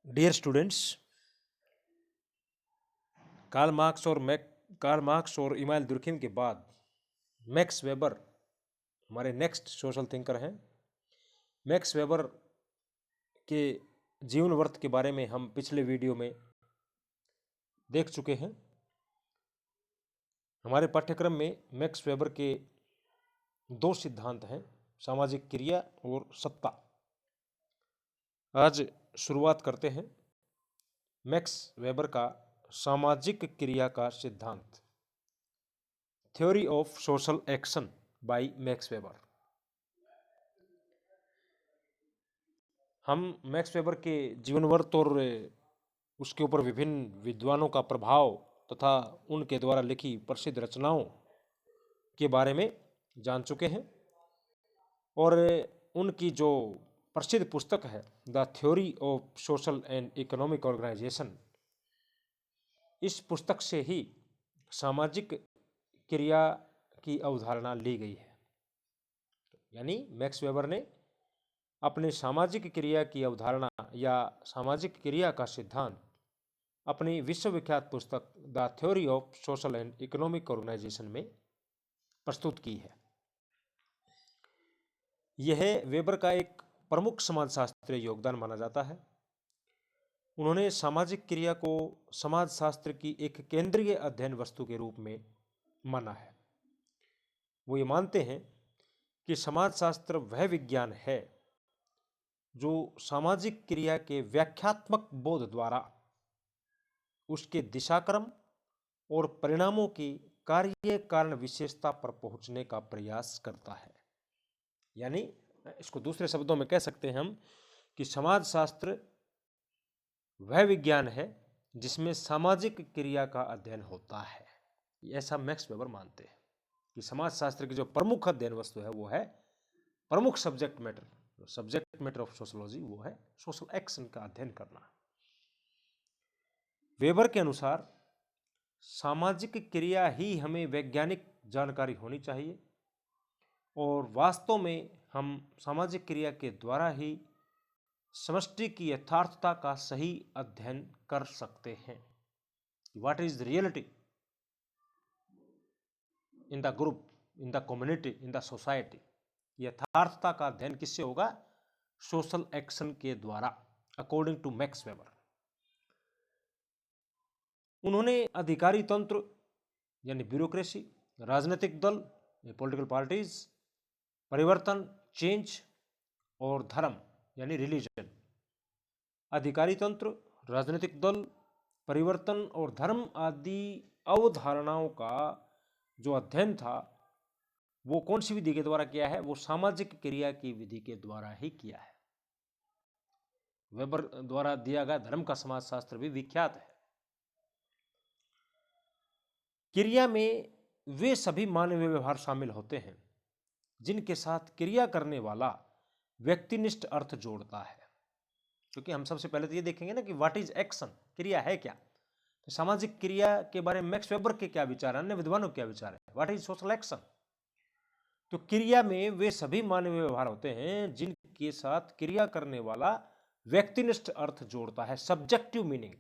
Dear students, Karl Marx और Emmanuel Durkheim के बाद मैक्स वेबर हमारे नेक्स्ट सोशल थिंकर हैं। मैक्स वेबर के जीवन वर्थ के बारे में हम पिछले वीडियो में देख चुके हैं। हमारे पाठ्यक्रम में मैक्स वेबर के दो सिद्धांत हैं, सामाजिक क्रिया और सत्ता। आज शुरुआत करते हैं मैक्स वेबर का सामाजिक क्रिया का सिद्धांत, theory of social action by max weber. हम मैक्स वेबर के जीवन वर्त और उसके ऊपर विभिन्न विद्वानों का प्रभाव तथा उनके द्वारा लिखी प्रसिद्ध रचनाओं के बारे में जान चुके हैं और उनकी जो प्रसिद्ध पुस्तक है the theory of social and economic organisation, इस पुस्तक से ही सामाजिक क्रिया की अवधारणा ली गई है। यानी मैक्स वेबर ने अपने सामाजिक क्रिया की अवधारणा या सामाजिक क्रिया का सिद्धांत अपनी विश्वविख्यात पुस्तक the theory of social and economic organisation में प्रस्तुत की है। यह वेबर का एक प्रमुख समाजशास्त्रीय योगदान माना जाता है। उन्होंने सामाजिक क्रिया को समाजशास्त्र की एक केंद्रीय अध्ययन वस्तु के रूप में माना है। वो ये मानते हैं कि समाजशास्त्र वह विज्ञान है जो सामाजिक क्रिया के व्याख्यात्मक बोध द्वारा उसके दिशाक्रम और परिणामों की कार्य कारण विशेषता पर पहुंचने का प्रयास करता है। यानी इसको दूसरे शब्दों में कह सकते हैं हम कि समाजशास्त्र वह विज्ञान है जिसमें सामाजिक क्रिया का अध्ययन होता है। ऐसा मैक्स वेबर मानते हैं कि समाजशास्त्र की जो प्रमुख अध्ययन वस्तु है वो है प्रमुख सब्जेक्ट मैटर ऑफ सोशोलॉजी, वो है सोशल एक्शन का अध्ययन करना। वेबर के अनुसार सामाजिक क्रिया ही हमें वैज्ञानिक जानकारी होनी चाहिए और वास्तव में हम सामाजिक क्रिया के द्वारा ही समष्टि की यथार्थता का सही अध्ययन कर सकते हैं। What is the reality in the group, in the community, in the society. यथार्थता का अध्ययन किससे होगा? सोशल एक्शन के द्वारा, अकॉर्डिंग टू मैक्स वेबर। उन्होंने अधिकारी तंत्र यानी ब्यूरोक्रेसी, राजनीतिक दल पॉलिटिकल पार्टीज, परिवर्तन चेंज और धर्म यानी रिलीजन, अधिकारी तंत्र, राजनीतिक दल, परिवर्तन और धर्म आदि अवधारणाओं का जो अध्ययन था वो कौन सी विधि के द्वारा किया है? वो सामाजिक क्रिया की विधि के द्वारा ही किया है। वेबर द्वारा दिया गया धर्म का समाजशास्त्र भी विख्यात है। क्रिया में वे सभी मानवीय व्यवहार शामिल होते हैं जिनके साथ क्रिया करने वाला व्यक्तिनिष्ठ अर्थ जोड़ता है। क्योंकि हम सबसे पहले तो ये देखेंगे ना कि व्हाट इज एक्शन, क्रिया है क्या। तो सामाजिक क्रिया के बारे में मैक्स वेबर के क्या विचार है, अन्य विद्वानों के क्या विचार है, व्हाट इज सोशल एक्शन। तो क्रिया में वे सभी मानवीय व्यवहार होते हैं जिनके साथ क्रिया करने वाला व्यक्तिनिष्ठ अर्थ जोड़ता है, सब्जेक्टिव मीनिंग।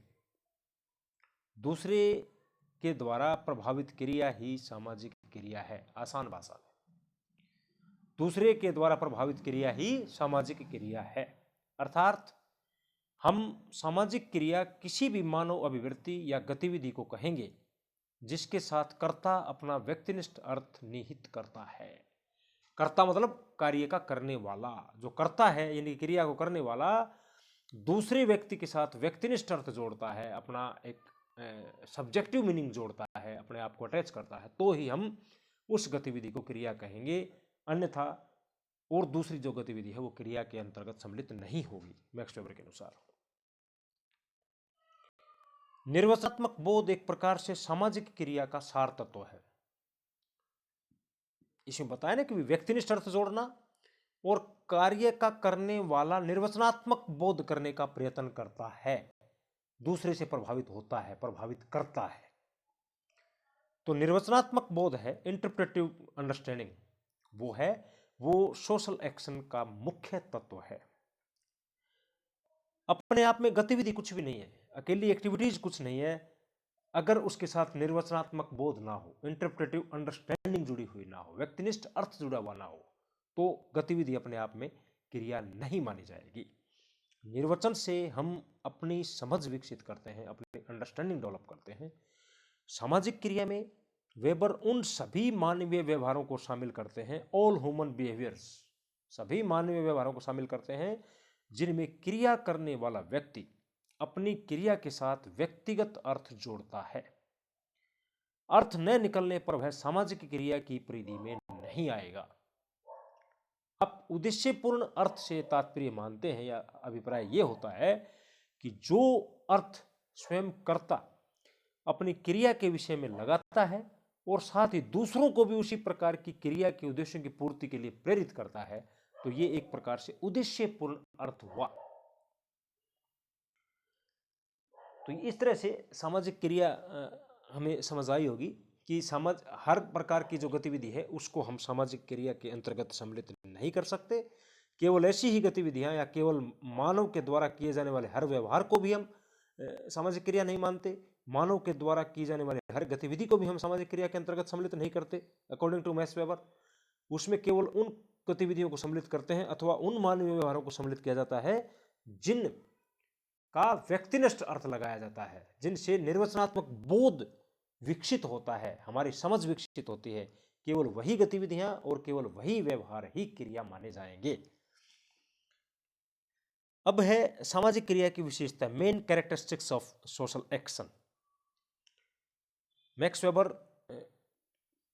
दूसरे के द्वारा प्रभावित क्रिया ही सामाजिक क्रिया है। आसान भाषा में, दूसरे के द्वारा प्रभावित क्रिया ही सामाजिक क्रिया है। अर्थात हम सामाजिक क्रिया किसी भी मानव अभिवृत्ति या गतिविधि को कहेंगे जिसके साथ कर्ता अपना व्यक्तिनिष्ठ अर्थ निहित करता है। कर्ता मतलब कार्य का करने वाला, जो कर्ता है यानी क्रिया को करने वाला दूसरे व्यक्ति के साथ व्यक्तिनिष्ठ अर्थ जोड़ता है, अपना एक सब्जेक्टिव मीनिंग जोड़ता है, अपने आप को अटैच करता है, तो ही हम उस गतिविधि को क्रिया कहेंगे। अन्यथा और दूसरी जो गतिविधि है वो क्रिया के अंतर्गत सम्मिलित नहीं होगी मैक्स वेबर के अनुसार। निर्वचनात्मक बोध एक प्रकार से सामाजिक क्रिया का सार तत्व है। इसमें बताया ना कि व्यक्तिनिष्ठ अर्थ जोड़ना और कार्य का करने वाला निर्वचनात्मक बोध करने का प्रयत्न करता है, दूसरे से प्रभावित होता है, प्रभावित करता है। तो निर्वचनात्मक बोध है, इंटरप्रेटिव अंडरस्टैंडिंग, वो सोशल एक्शन का मुख्य तत्व है। अपने आप में गतिविधि कुछ भी नहीं है, अकेली एक्टिविटीज कुछ नहीं है, अगर उसके साथ निर्वचनात्मक बोध ना हो, इंटरप्रेटिव अंडरस्टैंडिंग जुड़ी हुई ना हो, व्यक्तिनिष्ठ अर्थ जुड़ा हुआ ना हो, तो गतिविधि अपने आप में क्रिया नहीं मानी जाएगी। निर्वचन से हम अपनी समझ विकसित करते हैं, अपनी अंडरस्टैंडिंग डेवलप करते हैं। सामाजिक क्रिया में वेबर उन सभी मानवीय व्यवहारों को शामिल करते हैं, ऑल ह्यूमन बिहेवियर्स, सभी मानवीय व्यवहारों को शामिल करते हैं जिनमें क्रिया करने वाला व्यक्ति अपनी क्रिया के साथ व्यक्तिगत अर्थ जोड़ता है। अर्थ न निकलने पर वह सामाजिक क्रिया की परिधि में नहीं आएगा। आप उद्देश्यपूर्ण अर्थ से तात्पर्य मानते हैं या अभिप्राय यह होता है कि जो अर्थ स्वयं कर्ता अपनी क्रिया के विषय में लगाता है और साथ ही दूसरों को भी उसी प्रकार की क्रिया के उद्देश्यों की पूर्ति के लिए प्रेरित करता है, तो यह एक प्रकार से उद्देश्यपूर्ण अर्थ हुआ। तो इस तरह से सामाजिक क्रिया हमें समझ आई होगी कि समाज हर प्रकार की जो गतिविधि है उसको हम सामाजिक क्रिया के अंतर्गत सम्मिलित नहीं कर सकते। केवल ऐसी ही गतिविधियां या केवल मानव के द्वारा किए जाने वाले हर व्यवहार को भी हम सामाजिक क्रिया नहीं मानते। मानव के द्वारा की जाने वाली हर गतिविधि को भी हम सामाजिक क्रिया के अंतर्गत सम्मिलित नहीं करते। अकॉर्डिंग टू मैक्स वेबर, उसमें केवल उन गतिविधियों को सम्मिलित करते हैं अथवा उन मानवीय व्यवहारों को सम्मिलित किया जाता है जिन का व्यक्तिनिष्ठ अर्थ लगाया जाता है, जिनसे निर्वचनात्मक बोध विकसित होता है, हमारी समझ विकसित होती है। केवल वही गतिविधियां और केवल वही व्यवहार ही क्रिया माने जाएंगे। अब है सामाजिक क्रिया की विशेषता, main characteristics of social action. Max weber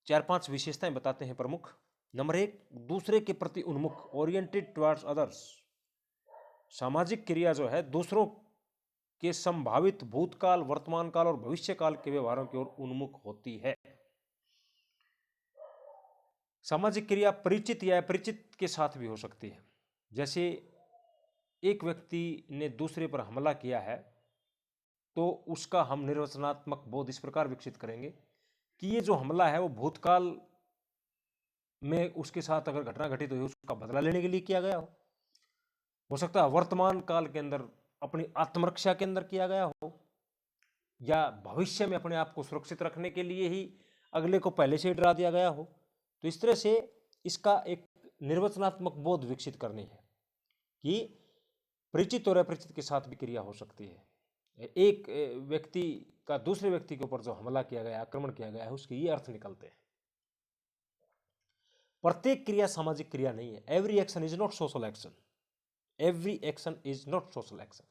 4-5 विशेषताएं बताते हैं प्रमुख। नंबर 1, दूसरे के प्रति उन्मुख, ओरिएंटेड टुवर्ड्स अदर्स। सामाजिक क्रिया जो है दूसरों के संभावित भूतकाल, वर्तमान काल और भविष्य काल के व्यवहारों की ओर उन्मुख होती है। सामाजिक क्रिया परिचित या अपरिचित के साथ भी हो सकती है। जैसे एक व्यक्ति ने दूसरे पर हमला किया है तो उसका हम निर्वचनात्मक बोध इस प्रकार विकसित करेंगे कि ये जो हमला है वो भूतकाल में उसके साथ अगर घटना घटित हुई उसका बदला लेने के लिए किया गया हो सकता है वर्तमान काल के अंदर अपनी आत्मरक्षा के अंदर किया गया हो, या भविष्य में अपने आप को सुरक्षित रखने के लिए ही अगले को पहले से डरा दिया गया हो। तो इस तरह से इसका एक निर्वचनात्मक बोध विकसित करनी है कि परिचित और अपरिचित के साथ भी क्रिया हो सकती है। एक व्यक्ति का दूसरे व्यक्ति के ऊपर जो हमला किया गया, आक्रमण किया गया है, उसके ये अर्थ निकलते हैं। प्रत्येक क्रिया सामाजिक क्रिया नहीं है। Every action is not social action, every action is not social action.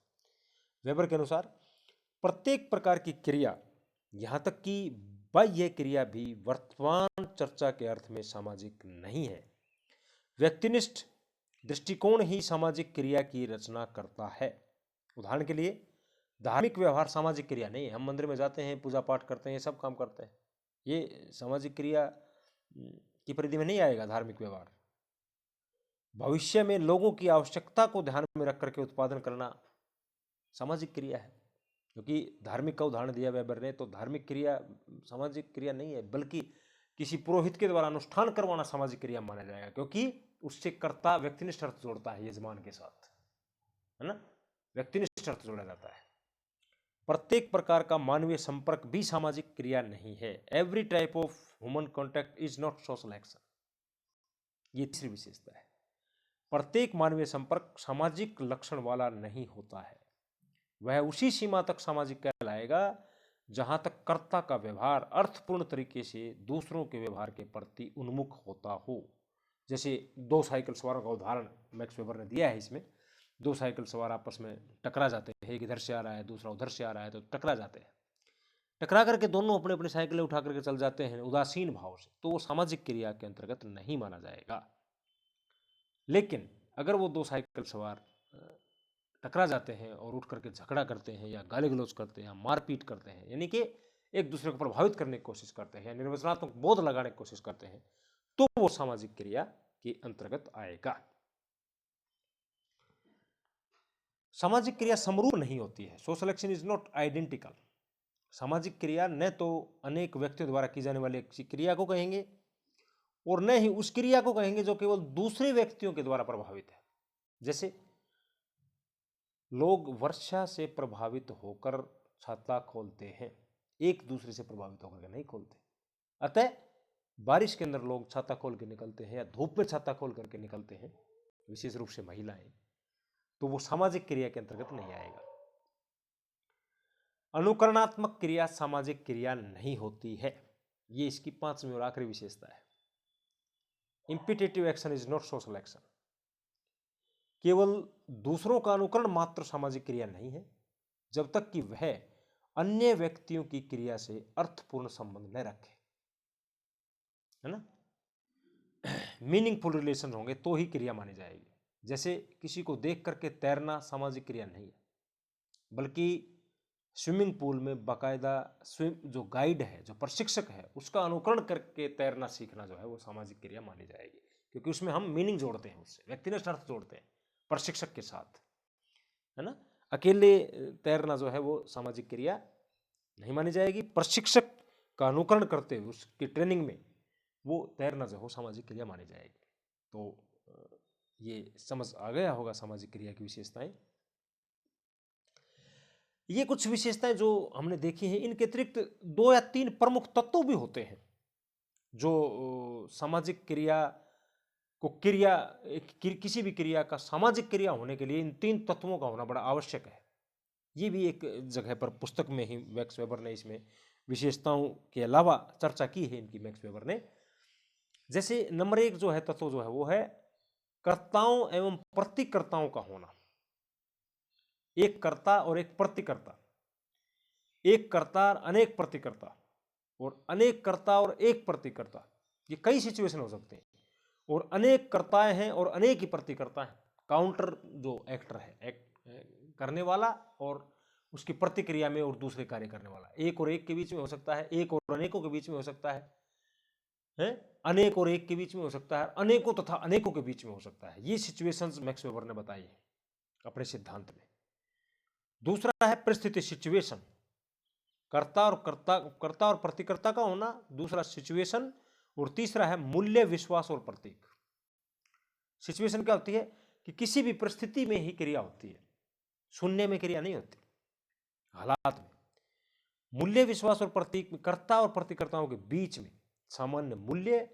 Weber के अनुसार प्रत्येक प्रकार की क्रिया, यहां तक कि बाह्य क्रिया भी वर्तमान चर्चा के अर्थ में सामाजिक नहीं है। व्यक्तिनिष्ठ दृष्टिकोण ही सामाजिक क्रिया की रचना करता है। उदाहरण के लिए धार्मिक व्यवहार सामाजिक क्रिया नहीं है। हम मंदिर में जाते हैं, पूजा पाठ करते हैं, सब काम करते हैं, ये सामाजिक क्रिया की परिधि में नहीं आएगा। धार्मिक व्यवहार भविष्य में लोगों की आवश्यकता को ध्यान में रख करके उत्पादन करना सामाजिक क्रिया है। क्योंकि धार्मिक का उदाहरण दिया वेबर ने, तो धार्मिक क्रिया सामाजिक क्रिया नहीं है, बल्कि किसी पुरोहित के द्वारा अनुष्ठान करवाना सामाजिक क्रिया माना जाएगा, क्योंकि उससे कर्ता व्यक्तिनिष्ठ अर्थ जोड़ता है यजमान के साथ, है ना, व्यक्तिनिष्ठ अर्थ जोड़ा जाता है। प्रत्येक प्रकार का मानवीय संपर्क भी सामाजिक क्रिया नहीं है। Every type of human contact is not social action, ये तीसरी विशेषता है। प्रत्येक मानवीय संपर्क सामाजिक लक्षण वाला नहीं होता है। वह उसी सीमा तक सामाजिक कहलाएगा जहां तक कर्ता का व्यवहार अर्थपूर्ण तरीके से दूसरों के व्यवहार के प्रति उन्मुख होता हो। जैसे दो साइकिल सवारों का उदाहरण मैक्स वेबर ने दिया है। इसमें दो साइकिल सवार आपस में टकरा जाते हैं, एक इधर से आ रहा है दूसरा उधर से आ रहा है, तो टकरा जाते हैं। टकरा करके दोनों अपने अपनी साइकिलें उठा करके चल जाते हैं उदासीन भाव से, तो वो सामाजिक क्रिया के अंतर्गत नहीं माना जाएगा। लेकिन अगर वो दो साइकिल सवार टकरा जाते हैं और उठ करके झगड़ा करते हैं या गाली गलौज करते हैं या मारपीट करते हैं, यानी कि एक दूसरे को प्रभावित करने की कोशिश करते हैं या निर्वचनात्मक बोध लगाने की कोशिश करते हैं, तो वो सामाजिक क्रिया के अंतर्गत आएगा। सामाजिक क्रिया समरूप नहीं होती है। Social action is not identical. सामाजिक क्रिया न तो अनेक व्यक्तियों द्वारा की जाने वाली क्रिया को कहेंगे और न ही उस क्रिया को कहेंगे जो केवल दूसरे व्यक्तियों के द्वारा प्रभावित है। जैसे लोग वर्षा से प्रभावित होकर छाता खोलते हैं, एक दूसरे से प्रभावित होकर के नहीं खोलते। अतः बारिश के अंदर लोग छाता खोल के निकलते हैं या धूप में छाता खोल करके निकलते हैं, विशेष रूप से महिलाएं, तो वो सामाजिक क्रिया के अंतर्गत नहीं आएगा। अनुकरणात्मक क्रिया सामाजिक क्रिया नहीं होती है, ये इसकी 5वीं और आखिरी विशेषता है। Imitative action is not social action. केवल दूसरों का अनुकरण मात्र सामाजिक क्रिया नहीं है, जब तक कि वह अन्य व्यक्तियों की क्रिया से अर्थपूर्ण संबंध न रखे, है ना। मीनिंगफुल रिलेशन होंगे तो ही क्रिया मानी जाएगी। जैसे किसी को देख करके तैरना सामाजिक क्रिया नहीं है, बल्कि स्विमिंग पूल में बाकायदा जो गाइड है, जो प्रशिक्षक है, उसका अनुकरण करके तैरना सीखना जो है वो सामाजिक क्रिया मानी जाएगी, क्योंकि उसमें हम मीनिंग जोड़ते हैं, उससे व्यक्तिनिष्ठ अर्थ जोड़ते हैं प्रशिक्षक के साथ, है ना। अकेले तैरना जो है वो सामाजिक क्रिया नहीं मानी जाएगी। प्रशिक्षक का अनुकरण करते हुए उसकी ट्रेनिंग में वो तैरना जो हो सामाजिक क्रिया मानी जाएगी। तो ये समझ आ गया होगा सामाजिक क्रिया की विशेषताएं। ये कुछ विशेषताएं जो हमने देखी हैं, इनके अतिरिक्त 2 या 3 प्रमुख तत्व भी होते हैं जो सामाजिक क्रिया को किसी भी क्रिया का सामाजिक क्रिया होने के लिए इन 3 तत्वों का होना बड़ा आवश्यक है। ये भी एक जगह पर पुस्तक में ही मैक्स वेबर ने इसमें विशेषताओं के अलावा चर्चा की है इनकी मैक्स वेबर ने। जैसे नंबर 1 जो है तत्व जो है वो है कर्ताओं एवं प्रतिकर्ताओं का होना। एक कर्ता और एक प्रतिकर्ता, एक कर्ता और अनेक प्रतिकर्ता, और अनेक कर्ता और एक प्रतिकर्ता, ये कई सिचुएशन हो सकते हैं। और अनेक कर्ताएं हैं और अनेक ही प्रतिकर्ता हैं। काउंटर जो एक्टर है, करने वाला और उसकी प्रतिक्रिया में और दूसरे कार्य करने वाला, एक और एक के बीच में हो सकता है, एक और अनेकों के बीच में हो सकता है, अनेक और एक के बीच में हो सकता है, अनेकों तथा अनेकों के बीच में हो सकता है। ये सिचुएशंस मैक्स वेबर ने बताई है अपने सिद्धांत में। दूसरा है परिस्थिति, सिचुएशन, कर्ता और प्रतिकर्ता का होना, दूसरा सिचुएशन, और तीसरा है मूल्य, विश्वास और प्रतीक। सिचुएशन क्या होती है कि किसी भी परिस्थिति में ही क्रिया होती है, शून्य में क्रिया नहीं होती, हालात में। मूल्य, विश्वास और प्रतीक में कर्ता और प्रतिकर्ताओं के बीच में सामान्य मूल्य,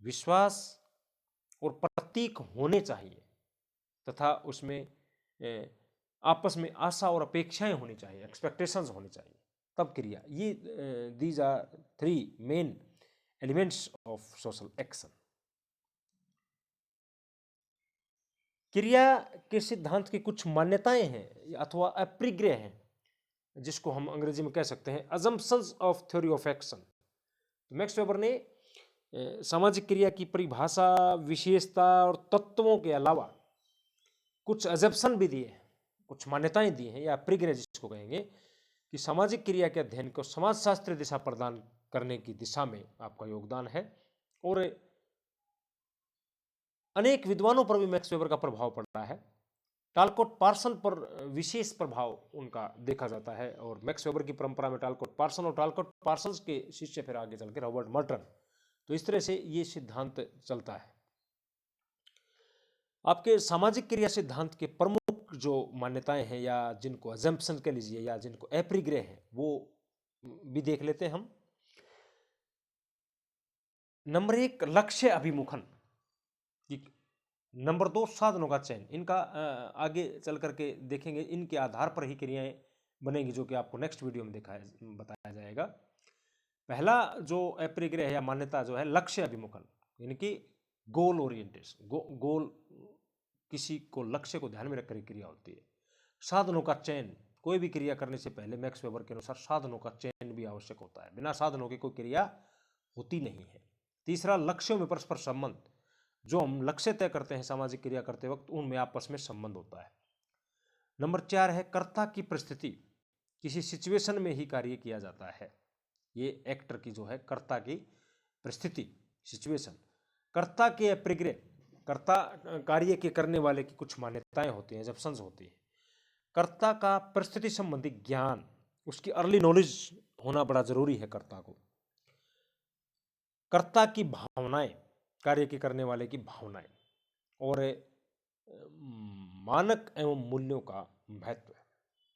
विश्वास और प्रतीक होने चाहिए, तथा उसमें आपस में आशा और अपेक्षाएं होनी चाहिए, एक्सपेक्टेशंस होनी चाहिए, तब क्रिया। ये these are 3 main elements of social action. क्रिया के सिद्धांत की कुछ मान्यताएं हैं अथवा अपरिग्रह हैं, जिसको हम अंग्रेजी में कह सकते हैं assumptions of theory of action. Max weber ने सामाजिक क्रिया की परिभाषा, विशेषता और तत्वों के अलावा कुछ अजम्पशन भी दिए हैं, कुछ मान्यताएं दी हैं या अपरिग्रह जिसको कहेंगे, कि सामाजिक क्रिया के अध्ययन को समाजशास्त्रीय दिशा प्रदान करने की दिशा में आपका योगदान है। और अनेक विद्वानों पर भी मैक्स वेबर का प्रभाव पड़ा है। टालकोट पार्सन पर विशेष प्रभाव उनका देखा जाता है, और मैक्स वेबर की परंपरा में टालकोट पार्सन और टालकोट पार्सन के शिष्य फिर आगे चल के रॉबर्ट मर्टन। तो इस तरह से ये सिद्धांत चलता है। आपके सामाजिक क्रिया सिद्धांत के प्रमुख जो मान्यताएं हैं, या जिनको अजम्पशन कह लीजिए या जिनको अपरिग्रह हैं, वो भी देख लेते हैं हम। नंबर 1 लक्ष्य अभिमुखन, नंबर 2 साधनों का चयन। इनका आगे चल करके देखेंगे, इनके आधार पर ही क्रियाएं बनेंगी, जो कि आपको नेक्स्ट वीडियो में बताया जाएगा। पहला जो अपरिग्रह या मान्यता जो है लक्ष्य अभिमुखन, यानी कि गोल ओरिएंटेशन, गोल, किसी को लक्ष्य को ध्यान में रखकर क्रिया होती है। साधनों का चयन, कोई भी क्रिया करने से पहले मैक्स वेबर के अनुसार साधनों का चयन भी आवश्यक होता है, बिना साधनों के कोई क्रिया होती नहीं है। तीसरा लक्ष्यों में परस्पर संबंध, जो हम लक्ष्य तय करते हैं सामाजिक क्रिया करते वक्त, उनमें आपस में संबंध होता है। नंबर 4 है कर्ता की परिस्थिति, किसी सिचुएशन में ही कार्य किया जाता है। ये एक्टर की जो है कर्ता की परिस्थिति, सिचुएशन। कर्ता के अपरिग्रह, कर्ता कार्य के करने वाले की कुछ मान्यताएं होती हैं, एजम्पशंस होती हैं। कर्ता का परिस्थिति संबंधी ज्ञान, उसकी अर्ली नॉलेज होना बड़ा जरूरी है कर्ता को। कर्ता की भावनाएं, कार्य के करने वाले की भावनाएं, और मानक एवं मूल्यों का महत्व है।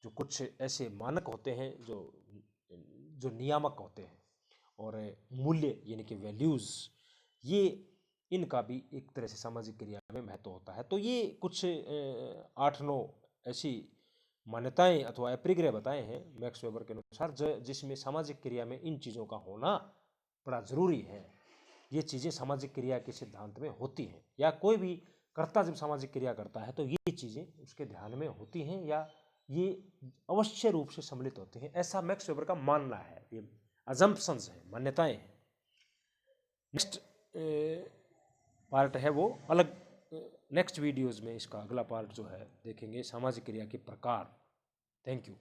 जो कुछ ऐसे मानक होते हैं जो नियामक होते हैं, और मूल्य यानी कि वैल्यूज़, ये इनका भी एक तरह से सामाजिक क्रिया में महत्व होता है। तो ये कुछ 8-9 ऐसी मान्यताएं अथवा अपरिग्रह बताए हैं मैक्स वेबर के अनुसार, जिसमें सामाजिक क्रिया में इन चीज़ों का होना बड़ा ज़रूरी है। ये चीज़ें सामाजिक क्रिया के सिद्धांत में होती हैं, या कोई भी कर्ता जब सामाजिक क्रिया करता है तो ये चीज़ें उसके ध्यान में होती हैं, या ये अवश्य रूप से सम्मिलित होती हैं, ऐसा मैक्स वेबर का मानना है। ये अजम्पशंस हैं, मान्यताएं हैं। नेक्स्ट पार्ट है वो अलग, नेक्स्ट वीडियोज़ में इसका अगला पार्ट जो है देखेंगे, सामाजिक क्रिया के प्रकार। Thank you.